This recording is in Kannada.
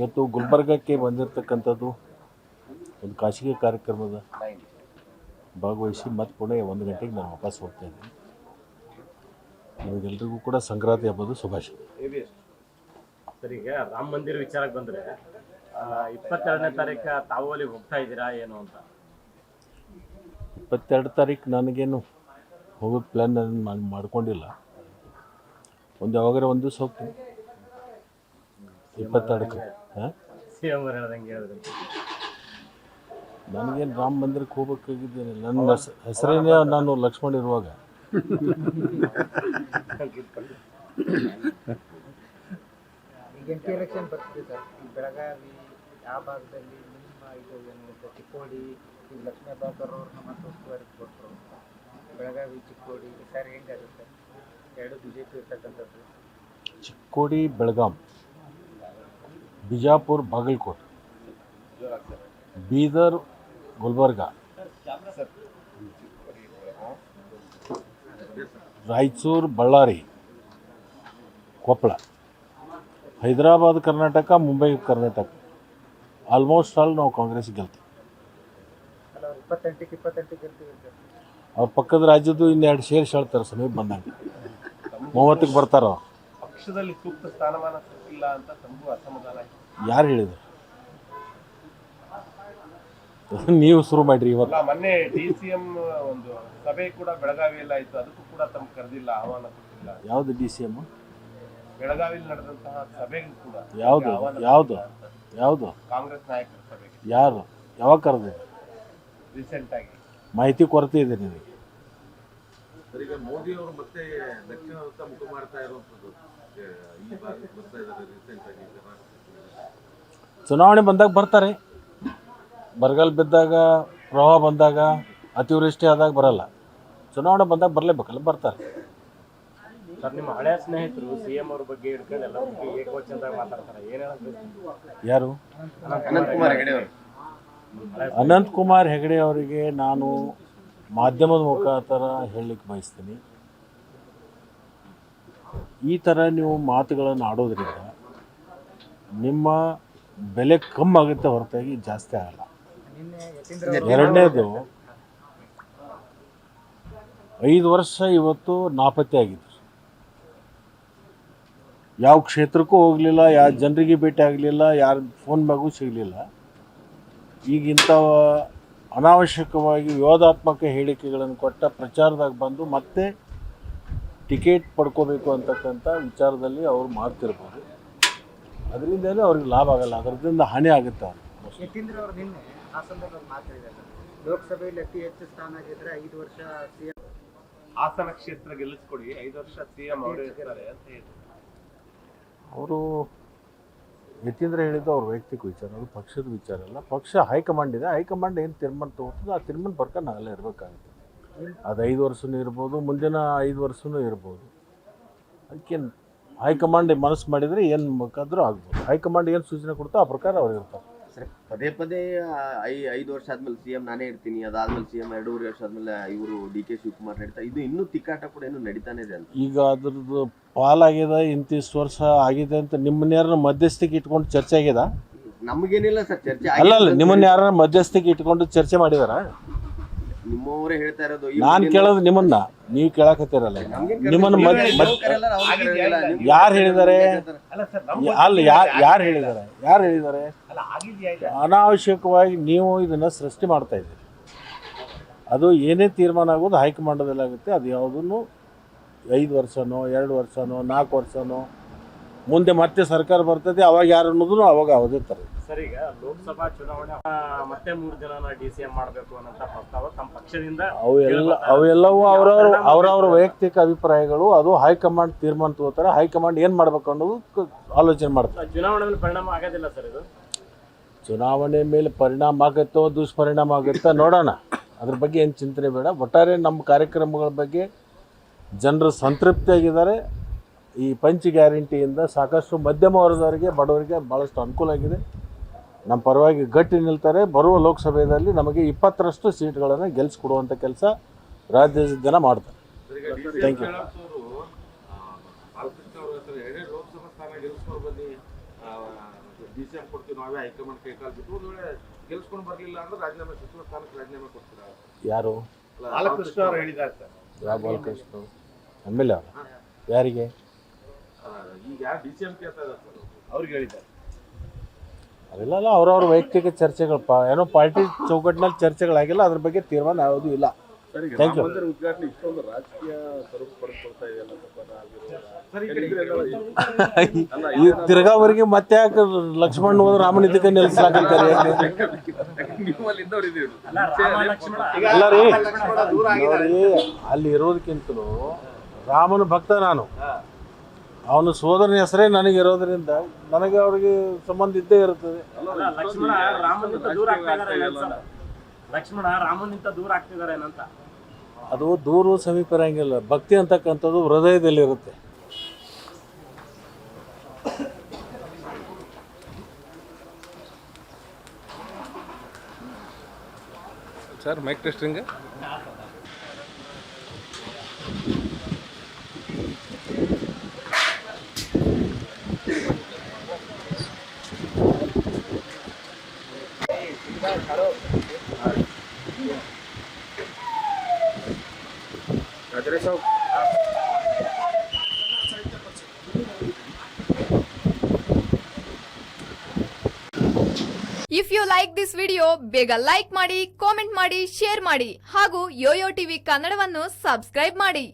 ಇವತ್ತು ಗುಲ್ಬರ್ಗಕ್ಕೆ ಬಂದಿರತಕ್ಕಂಥದ್ದು ಒಂದು ಖಾಸಗಿ ಕಾರ್ಯಕ್ರಮದ ಭಾಗವಹಿಸಿ ಮತ್ತೆ ಪುಣೆ 1 ಗಂಟೆಗೆ ನಾನು ವಾಪಸ್ ಹೋಗ್ತಾ ಇದ್ದೀನಿ. ನಿಮಗೆಲ್ಲರಿಗೂ ಕೂಡ ಸಂಕ್ರಾಂತಿ ಹಬ್ಬದ ಶುಭಾಶಯ. ಸರ್, ಈಗ ರಾಮ ಮಂದಿರ ವಿಚಾರಕ್ಕೆ ಬಂದರೆ 22ನೇ ತಾರೀಕು ತಾವು ಅಲ್ಲಿಗೆ ಹೋಗ್ತಾ ಇದ್ದೀರಾ ಏನು ಅಂತ? 22 ತಾರೀಕು ನನಗೇನು ಹೋಗೋ ಪ್ಲ್ಯಾನ್ ನಾನು ಮಾಡ್ಕೊಂಡಿಲ್ಲ. ಯಾವಾಗಾರ ಒಂದು ದಿವಸ ಹೋಗ್ತೀನಿ 22ಕ್ಕೆ. ಹಾಂ, CM ಅವರು ಹೇಳ್ದಂಗೆ ಹೇಳಿದ್ರು. ನನಗೇನು ರಾಮ ಮಂದಿರಕ್ಕೆ ಹೋಗ್ಬೇಕಾಗಿದ್ದೇನೆ. ನನ್ನ ಹೆಸರೇನೇ ನಾನು ಲಕ್ಷ್ಮಣ್ ಇರುವಾಗ. ಈಗ MP ಎಲೆಕ್ಷನ್ ಬರ್ತಿದೆ ಸರ್. ಈ ಬೆಳಗಾವಿ ಆ ಭಾಗದಲ್ಲಿ ನಿಮ್ಮ ಇದು ಏನು ಚಿಕ್ಕೋಡಿ, ಈಗ ಲಕ್ಷ್ಮೀ ಹೆಬ್ಬಾಳ್ಕರ್ ಅವ್ರನ್ನ ಮತ್ತೆ ಉಸ್ತುವಾರಿ ಕೊಟ್ಟರು. ಬೆಳಗಾವಿ ಚಿಕ್ಕೋಡಿ ಸರ್ ಹೆಂಗಾಗುತ್ತೆ? ಎರಡು BJP ಇರ್ತಕ್ಕಂಥದ್ದು. ಚಿಕ್ಕೋಡಿ, ಬೆಳಗಾಂ, ಬಿಜಾಪುರ, ಬಾಗಲಕೋಟೆ, ಬೀದರ್, ಗುಲ್ಬರ್ಗ, ರಾಯಚೂರು, ಬಳ್ಳಾರಿ, ಕೊಪ್ಪಳ, ಹೈದರಾಬಾದ್ ಕರ್ನಾಟಕ, ಮುಂಬೈ ಕರ್ನಾಟಕ, ಆಲ್ಮೋಸ್ಟ್ ಆಲ್ ನಾವು ಕಾಂಗ್ರೆಸ್ ಗೆಲ್ತೀವಿ. ಅಲ್ಲ, 28ಕ್ಕೆ 28 ಗೆಲ್ತೀವಿ. ಅವ್ರ ಪಕ್ಕದ ರಾಜ್ಯದ್ದು ಇನ್ನೆರಡು ಶೇರ್ ಹೇಳ್ತಾರೆ ಸಮೀಪ ಬಂದಂಗೆ. 30ಕ್ಕೆ ಬರ್ತಾರ. ಪಕ್ಷದಲ್ಲಿ ಸೂಕ್ತ ಸ್ಥಾನಮಾನ ಸಿಕ್ಕಿಲ್ಲ ಅಂತ ತಮಗೂ ಅಸಮಾಧಾನ. ಯಾರು ಹೇಳಿದ್ರು? ನೀವು ಶುರು ಮಾಡಿರಿ ಇವತ್ತು. ಮೊನ್ನೆ DCM ಒಂದು ಸಭೆ ಕೂಡ ಬೆಳಗಾವಿಯಲ್ಲಿ ಆಯ್ತು, ಅದಕ್ಕೂ ಕೂಡ ತಮ್ಗೆ ಕರೆದಿಲ್ಲ, ಆಹ್ವಾನ ಕೊಟ್ಟಿಲ್ಲ. ಯಾವುದು DCM? ಬೆಳಗಾವಿಯಲ್ಲಿ ನಡೆದಂತಹ ಸಭೆಗೂ ಕೂಡ ಯಾವುದು ಯಾವುದು ಯಾವುದು ಕಾಂಗ್ರೆಸ್ ನಾಯಕರ ಸಭೆಗೆ ಯಾರು ಯಾವಾಗ ಕರೆದಿದೆ? ರೀಸೆಂಟ್ ಆಗಿ ಮಾಹಿತಿ ಕೊರತೆ ಇದೆ ನಿನಗೆ. ಈಗ ಮೋದಿ ಅವರು ಮತ್ತೆ ದಕ್ಷಿಣದತ್ತ ಮುಖ ಮಾಡ್ತಾ ಇರುವಂಥದ್ದು ಈ ಭಾಗಕ್ಕೆ ಬರ್ತಾ ಇದ್ದಾರೆ ರೀಸೆಂಟ್ ಆಗಿ. ಚುನಾವಣೆ ಬಂದಾಗ ಬರ್ತಾರೆ. ಬರಗಾಲ ಬಿದ್ದಾಗ, ಪ್ರವಾಹ ಬಂದಾಗ, ಅತಿವೃಷ್ಟಿ ಆದಾಗ ಬರಲ್ಲ. ಚುನಾವಣೆ ಬಂದಾಗ ಬರಲೇಬೇಕಲ್ಲ, ಬರ್ತಾರೆ. ಸರ್, ನಿಮ್ಮ ಹಳೆಯ ಸ್ನೇಹಿತರು CM ಅವ್ರ ಬಗ್ಗೆ ಹಿಡ್ಕೊಂಡು ಎಲ್ಲ ಬಗ್ಗೆ ಏಕವಚನದಾಗ ಮಾತಾಡ್ತಾರೆ, ಏನು ಹೇಳೋದು? ಯಾರು? ಅನಂತಕುಮಾರ್ ಹೆಗಡೆ ಅವರಿಗೆ ನಾನು ಮಾಧ್ಯಮದ ಮುಖಾಂತರ ಹೇಳಲಿಕ್ಕೆ ಬಯಸ್ತೀನಿ, ಈ ಥರ ನೀವು ಮಾತುಗಳನ್ನು ಆಡೋದ್ರಿಂದ ನಿಮ್ಮ ಬೆಲೆ ಕಮ್ಮಿ ಆಗುತ್ತೆ ಹೊರತಾಗಿ ಜಾಸ್ತಿ ಆಗಲ್ಲ. ಎರಡನೇದು, 5 ವರ್ಷ ಇವತ್ತು ನಾಪತ್ತೆ ಆಗಿದ್ರು. ಯಾವ ಕ್ಷೇತ್ರಕ್ಕೂ ಹೋಗಲಿಲ್ಲ, ಯಾವ ಜನರಿಗೆ ಭೇಟಿ ಆಗಲಿಲ್ಲ, ಯಾರ ಫೋನ್ ಮ್ಯಾಗೂ ಸಿಗಲಿಲ್ಲ. ಈಗಿಂಥ ಅನಾವಶ್ಯಕವಾಗಿ ವಿವಾದಾತ್ಮಕ ಹೇಳಿಕೆಗಳನ್ನು ಕೊಟ್ಟ ಪ್ರಚಾರದಾಗ ಬಂದು ಮತ್ತೆ ಟಿಕೆಟ್ ಪಡ್ಕೋಬೇಕು ಅಂತಕ್ಕಂಥ ವಿಚಾರದಲ್ಲಿ ಅವರು ಮಾಡ್ತಿರ್ಬೋದು. ಅದರಿಂದಲೇ ಅವ್ರಿಗೆ ಲಾಭ ಆಗಲ್ಲ, ಅದರಿಂದ ಹಾನಿ ಆಗುತ್ತೆ ಅವ್ರಿಗೆ. ಯತೀಂದ್ರ ಅವರು ನಿನ್ನೆ ಆ ಸಂದರ್ಭದಲ್ಲಿ ಮಾತಾಡಿದ್ದಾರೆ, ಲೋಕಸಭೆಯಲ್ಲಿ ಅತಿ ಹೆಚ್ಚು ಸ್ಥಾನ ಆಗಿದ್ರೆ 5 ವರ್ಷ CM ಹಾಸನ ಕ್ಷೇತ್ರ ಗೆಲ್ಲಿಸ್ಕೊಡಿ, 5 ವರ್ಷ CM ಅವರೇ ಇರ್ತಾರೆ ಅಂತ ಹೇಳಿ. ಅವರು ಯತೀಂದ್ರ ಹೇಳಿದ್ದು ಅವ್ರ ವೈಯಕ್ತಿಕ ವಿಚಾರ, ಅದು ಪಕ್ಷದ ವಿಚಾರ ಅಲ್ಲ. ಪಕ್ಷ ಹೈಕಮಾಂಡ್ ಇದೆ, ಹೈಕಮಾಂಡ್ ಏನು ತೀರ್ಮಾನ ತೊಗೊಳ್ತದೆ ಆ ತೀರ್ಮಾನ ಪ್ರಕಾರ ನಾವೆಲ್ಲ ಇರಬೇಕಾಗುತ್ತೆ. ಅದು 5 ವರ್ಷನೂ ಇರ್ಬೋದು, ಮುಂದಿನ 5 ವರ್ಷನೂ ಇರ್ಬೋದು. ಅದಕ್ಕೇನು ಹೈಕಮಾಂಡ್ ಮನಸ್ಸು ಮಾಡಿದರೆ ಏನು ಬೇಕಾದರೂ ಆಗ್ಬೋದು. ಹೈಕಮಾಂಡ್ ಏನು ಸೂಚನೆ ಕೊಡ್ತೋ ಆ ಪ್ರಕಾರ ಅವ್ರು ಇರ್ತಾರೆ. ಸರಿ, ಪದೇ ಪದೇ 5 ವರ್ಷ ಆದ್ಮೇಲೆ CM ನಾನೇ ಇರ್ತೀನಿ, ಅದಾದ್ಮೇಲೆ CM 2.5 ವರ್ಷ ಆದ್ಮೇಲೆ ಇವರು DK ಶಿವಕುಮಾರ್ ನಡೀತಾ, ಇದು ಇನ್ನೂ ತಿಕ್ಕಾಟ ಕೂಡ ಇನ್ನೂ ನಡೀತಾನೆ ಇದೆ ಅಂತ. ಈಗ ಅದ್ರದ್ದು ಪಾಲಾಗಿದೆ, ಇಂತಿಷ್ಟು ವರ್ಷ ಆಗಿದೆ ಅಂತ ನಿಮ್ಮನ್ನ ಯಾರನ್ನ ಮಧ್ಯಸ್ಥಿಕೆ ಇಟ್ಕೊಂಡು ಚರ್ಚೆ ಆಗಿದೆ? ನಮಗೇನಿಲ್ಲ ಸರ್ ಚರ್ಚೆ. ಅಲ್ಲ, ನಿಮ್ಮನ್ನ ಯಾರನ್ನ ಮಧ್ಯಸ್ಥಿಕೆ ಇಟ್ಕೊಂಡು ಚರ್ಚೆ ಮಾಡಿದಾರ? ನಿಮ್ಮವರೇ ಹೇಳ್ತಾ ಇರೋದು. ನಾನು ಕೇಳೋದು ನಿಮ್ಮನ್ನ, ನೀವು ಕೇಳಕತ್ತೀರಲ್ಲ. ನಿಮ್ಮನ್ನ ಯಾರು ಹೇಳಿದ್ದಾರೆ? ಅಲ್ಲ, ಯಾರು ಹೇಳಿದ್ದಾರೆ? ಯಾರು ಹೇಳಿದ್ದಾರೆ? ಅನಾವಶ್ಯಕವಾಗಿ ನೀವು ಇದನ್ನು ಸೃಷ್ಟಿ ಮಾಡ್ತಾ ಇದ್ದೀರಿ. ಅದು ಏನೇ ತೀರ್ಮಾನ ಆಗೋದು ಹೈಕಮಾಂಡದಲ್ಲಿ ಆಗುತ್ತೆ. ಅದು ಯಾವುದನ್ನು 5 ವರ್ಷನೋ 2 ವರ್ಷನೋ 4 ವರ್ಷನೋ ಮುಂದೆ ಮತ್ತೆ ಸರ್ಕಾರ ಬರ್ತದೆ, ಅವಾಗ ಯಾರು ಅನ್ನೋದು ಅವಾಗ ಅವದೇ ಥರ. ಸರ್, ಈಗ ಲೋಕಸಭಾ ಚುನಾವಣೆ ಮತ್ತೆ 3 ಜನನ DCM ಮಾಡಬೇಕು ಅನ್ನೋಂಥ ಪ್ರಸ್ತಾವ ತಮ್ಮ ಪಕ್ಷದಿಂದ ಅವೆಲ್ಲವೂ ಅವರವ್ರ ವೈಯಕ್ತಿಕ ಅಭಿಪ್ರಾಯಗಳು. ಅದು ಹೈಕಮಾಂಡ್ ತೀರ್ಮಾನ ತಗೋತಾರೆ. ಹೈಕಮಾಂಡ್ ಏನು ಮಾಡಬೇಕು ಅನ್ನೋದು ಆಲೋಚನೆ ಮಾಡ್ತಾರೆ. ಚುನಾವಣೆ ಮೇಲೆ ಪರಿಣಾಮ ಆಗೋದಿಲ್ಲ ಸರ್ ಇದು? ಚುನಾವಣೆ ಮೇಲೆ ಪರಿಣಾಮ ಆಗುತ್ತೋ ದುಷ್ಪರಿಣಾಮ ಆಗುತ್ತಾ ನೋಡೋಣ. ಅದ್ರ ಬಗ್ಗೆ ಏನು ಚಿಂತನೆ ಬೇಡ. ಒಟ್ಟಾರೆ ನಮ್ಮ ಕಾರ್ಯಕ್ರಮಗಳ ಬಗ್ಗೆ ಜನರು ಸಂತೃಪ್ತಿಯಾಗಿದ್ದಾರೆ. ಈ ಪಂಚ್ ಗ್ಯಾರಂಟಿಯಿಂದ ಸಾಕಷ್ಟು ಮಧ್ಯಮ ವರ್ಗದವರಿಗೆ, ಬಡವರಿಗೆ ಭಾಳಷ್ಟು ಅನುಕೂಲ ಆಗಿದೆ. ನಮ್ಮ ಪರವಾಗಿ ಗಟ್ಟಿ ನಿಲ್ತಾರೆ. ಬರುವ ಲೋಕಸಭೆಯಲ್ಲಿ ನಮಗೆ 20ರಷ್ಟು ಸೀಟ್ಗಳನ್ನು ಗೆಲ್ಲಿಸ್ಕೊಡುವಂಥ ಕೆಲಸ ರಾಜ್ಯದ ಜನ ಮಾಡ್ತಾರೆ. Thank you. ಲೋಕಸಭಾ ಸ್ಥಾನ ಗೆಲ್ಲಿಸ್ಕೊಂಡು ಬನ್ನಿ DCM ಕೊಡ್ತೀವಿ ನಾವೇ ಹೈಕಮಾಂಡ್ ಕೈ ಕಾಲು ಬಿಟ್ಟು ಒಂದು ವೇಳೆ ಗೆಲ್ಸ್ಕೊಂಡು ಬರಲಿಲ್ಲ ಅಂದ್ರೆ ರಾಜೀನಾಮೆ ಸಚಿವ ಸ್ಥಾನಕ್ಕೆ ರಾಜೀನಾಮೆ ಕೊಡ್ತೀರಾ? ಯಾರು? ಬಾಲಕೃಷ್ಣ ಅವರು ಹೇಳಿದ್ದಾರೆ ಸರ್. ಯಾವ ಬಾಲಕೃಷ್ಣ MLA ಅವರು? ಯಾರಿಗೆ? ಈಗ ಯಾರು DCM ಕೇಳ್ತಾ ಇದ್ದಾರೆ ಸರ್ ಅವ್ರಿಗೆ ಹೇಳಿದ್ದಾರೆ. ಅವೆಲ್ಲ ಅವ್ರವ್ರ ವೈಯಕ್ತಿಕ ಚರ್ಚೆಗಳಪ್ಪ, ಏನೋ ಪಾರ್ಟಿ ಚೌಕಟ್ಟಿನಲ್ಲಿ ಚರ್ಚೆಗಳಾಗಿಲ್ಲ, ಅದ್ರ ಬಗ್ಗೆ ತೀರ್ಮಾನ ಯಾವುದೂ ಇಲ್ಲ. Thank you. ಉದ್ಘಾಟನೆ ಇಷ್ಟೊಂದು ರಾಜಕೀಯ ಸ್ವರೂಪ ಪಡೆದುಕೊಳ್ತಾ ಇದೆಯಲ್ಲ ಈ ತಿರ್ಗಾವರಿಗೆ ಮತ್ತೆ ಯಾಕೆ ಲಕ್ಷ್ಮಣ್ ಹೋದ್ರೆ ರಾಮನ ಇದಕ್ಕೆ ನಿಲ್ಸಾಕಂತಾರೆ? ಅಲ್ಲ ರೀ, ನೋಡಿ, ಅಲ್ಲಿ ಇರೋದಕ್ಕಿಂತಲೂ ರಾಮನ ಭಕ್ತ ನಾನು. ಅವನ ಸೋದರನ ಹೆಸರೇ ನನಗೆ ಇರೋದ್ರಿಂದ ನನಗೆ ಅವ್ರಿಗೆ ಸಂಬಂಧ ಇದ್ದೇ ಇರುತ್ತದೆ. ಲಕ್ಷ್ಮಣ ರಾಮನಿಂದ ದೂರ ಆಗ್ತಿದ್ದಾರೆ ಏನಂತ. ಅದು ದೂರ ಸಮೀಪ ಇರಂಗಿಲ್ಲ. ಭಕ್ತಿ ಅಂತಕ್ಕಂಥದ್ದು ಹೃದಯದಲ್ಲಿರುತ್ತೆ. Sir mike testing. If you like this video ಬೇಗ ಲೈಕ್ ಮಾಡಿ, ಕಾಮೆಂಟ್ ಮಾಡಿ, ಶೇರ್ ಮಾಡಿ ಹಾಗೂ ಯೋಯೋ ಟಿವಿ ಕನ್ನಡವನ್ನು ಸಬ್ಸ್ಕ್ರೈಬ್ ಮಾಡಿ.